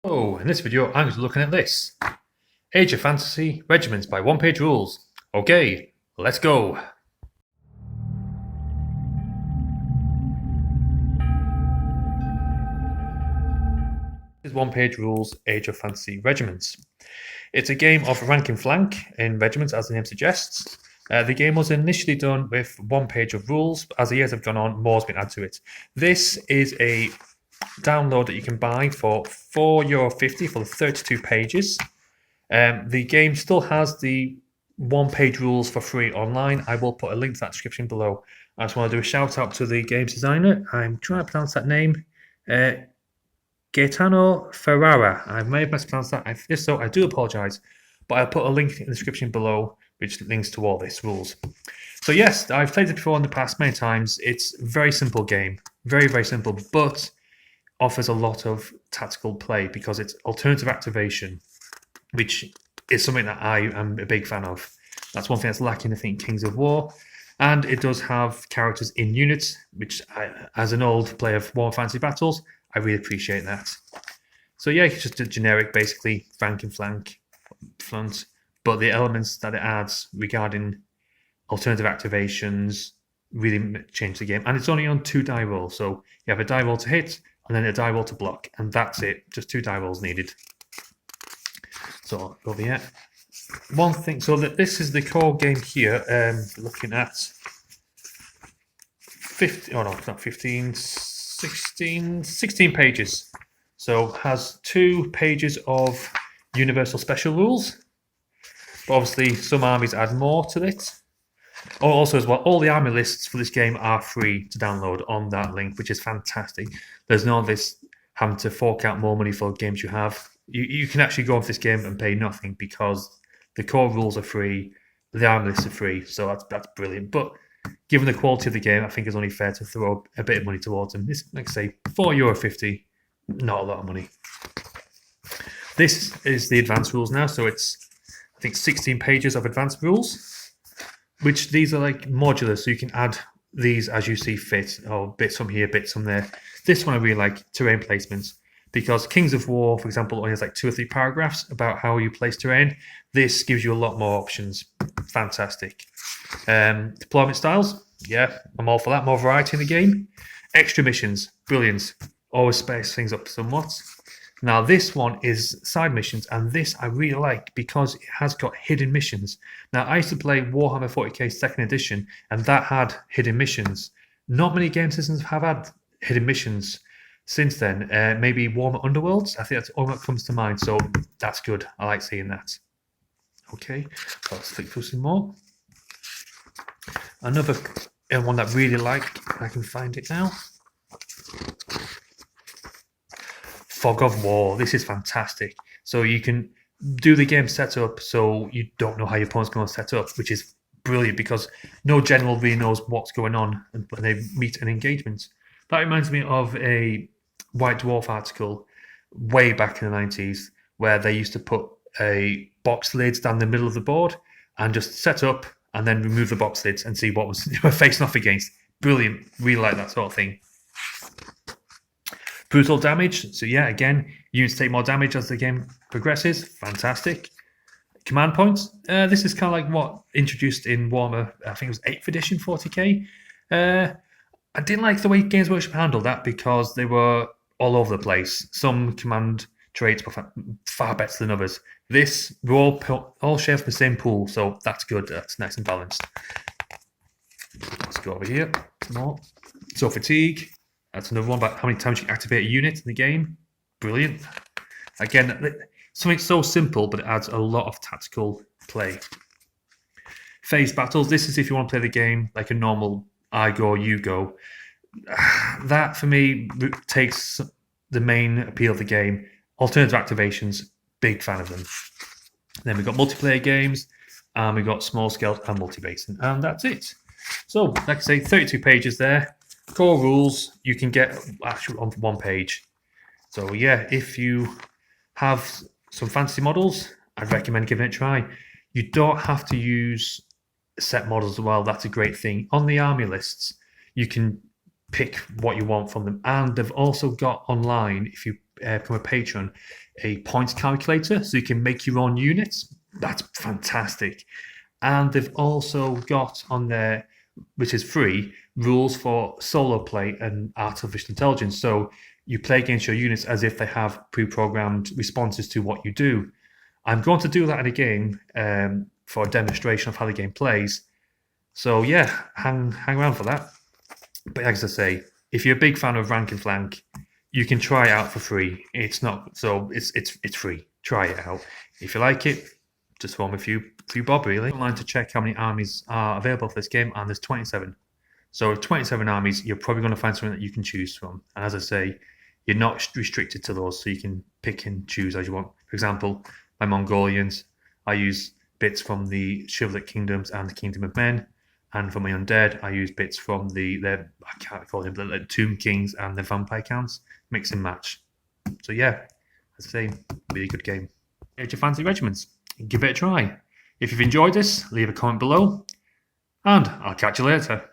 Oh, in this video, I'm going to be looking at this. Age of Fantasy Regiments by One Page Rules. Okay, let's go. This is One Page Rules Age of Fantasy Regiments. It's a game of rank and flank in regiments, as the name suggests. The game was initially done with 1 page of rules, but as the years have gone on, more's been added to it. This is a download that you can buy for €4.50 for the 32 pages. The game still has the 1 page rules for free online. I will put a link to that description below. I just want to do a shout out to the games designer. I'm trying to pronounce that name. Gaetano Ferrara. I may have mispronounced that. If so, I do apologise. But I'll put a link in the description below which links to all these rules. So yes, I've played it before in the past many times. It's a very simple game. Very, very simple, but offers a lot of tactical play because it's alternative activation, which is something that I am a big fan of. That's one thing that's lacking, I think, Kings of War. And it does have characters in units, which as an old player of War Fantasy Battles, I really appreciate that. So yeah, it's just a generic, basically, rank and flank front, but the elements that it adds regarding alternative activations really change the game. And it's only on 2 die rolls, so you have a die roll to hit and then a die roll to block, and that's it. Just 2 die rolls needed. So over here, one thing. So that this is the core game here. Looking at 15. Oh no, it's not 15. 16 pages. So has 2 pages of universal special rules. But obviously, some armies add more to it. Also, as well, all the army lists for this game are free to download on that link, which is fantastic. There's no this having to fork out more money for games you have. You can actually go off this game and pay nothing because the core rules are free, the army lists are free, so that's brilliant. But given the quality of the game, I think it's only fair to throw a bit of money towards them. This, like I say, €4.50, not a lot of money. This is the advanced rules now, so it's, I think, 16 pages of advanced rules, which these are like modular, so you can add these as you see fit, or bits from here, bits from there. This one I really like, terrain placements, because Kings of War, for example, only has like 2 or 3 paragraphs about how you place terrain. This gives you a lot more options. Fantastic. Deployment styles, yeah, I'm all for that. More variety in the game. Extra missions, brilliant. Always spice things up somewhat. Now this one is side missions, and this I really like because it has got hidden missions. Now I used to play Warhammer 40k 2nd edition, and that had hidden missions. Not many game systems have had hidden missions since then. Maybe Warhammer Underworlds, I think that's all that comes to mind, so that's good. I like seeing that. Okay, so let's flick through some more. Another one that I really like, I can find it now. Fog of War. This is fantastic. So you can do the game setup so you don't know how your opponent's going to set up, which is brilliant because no general really knows what's going on when they meet an engagement. That reminds me of a White Dwarf article way back in the 90s where they used to put a box lids down the middle of the board and just set up and then remove the box lids and see what was they were facing off against. Brilliant. Really like that sort of thing. Brutal damage. So yeah, again, units take more damage as the game progresses. Fantastic. Command points. This is kind of like what introduced in Warhammer, I think it was 8th edition 40k. I didn't like the way Games Workshop handled that because they were all over the place. Some command traits were far better than others. This, we all share from the same pool, so that's good. That's nice and balanced. Let's go over here. More. So fatigue. That's another one about how many times you can activate a unit in the game. Brilliant. Again, something so simple, but it adds a lot of tactical play. Phase battles. This is if you want to play the game like a normal I go, you go. That, for me, takes the main appeal of the game. Alternative activations, big fan of them. Then we've got multiplayer games, and we've got small scale and multi-base, and that's it. So, like I say, 32 pages there. Core rules you can get actually on 1 page. So yeah, if you have some fantasy models, I'd recommend giving it a try. You don't have to use set models as well. That's a great thing. On the army lists, you can pick what you want from them, and they've also got online, if you become a patron, a points calculator, so you can make your own units. That's fantastic. And they've also got on there, which is free, rules for solo play and artificial intelligence. So you play against your units as if they have pre-programmed responses to what you do. I'm going to do that in a game for a demonstration of how the game plays. So yeah, hang around for that. But as I say, if you're a big fan of Rank and Flank, you can try it out for free. It's free. Try it out. If you like it, just throw me a few bob really. Online to check how many armies are available for this game, and there's 27. So with 27 armies, you're probably going to find something that you can choose from. And as I say, you're not restricted to those, so you can pick and choose as you want. For example, my Mongolians, I use bits from the Chivalric Kingdoms and the Kingdom of Men. And for my undead, I use bits from I can't call them, the Tomb Kings and the Vampire Counts. Mix and match. So yeah, as I say, really good game. If you fancy Regiments, give it a try. If you've enjoyed this, leave a comment below. And I'll catch you later.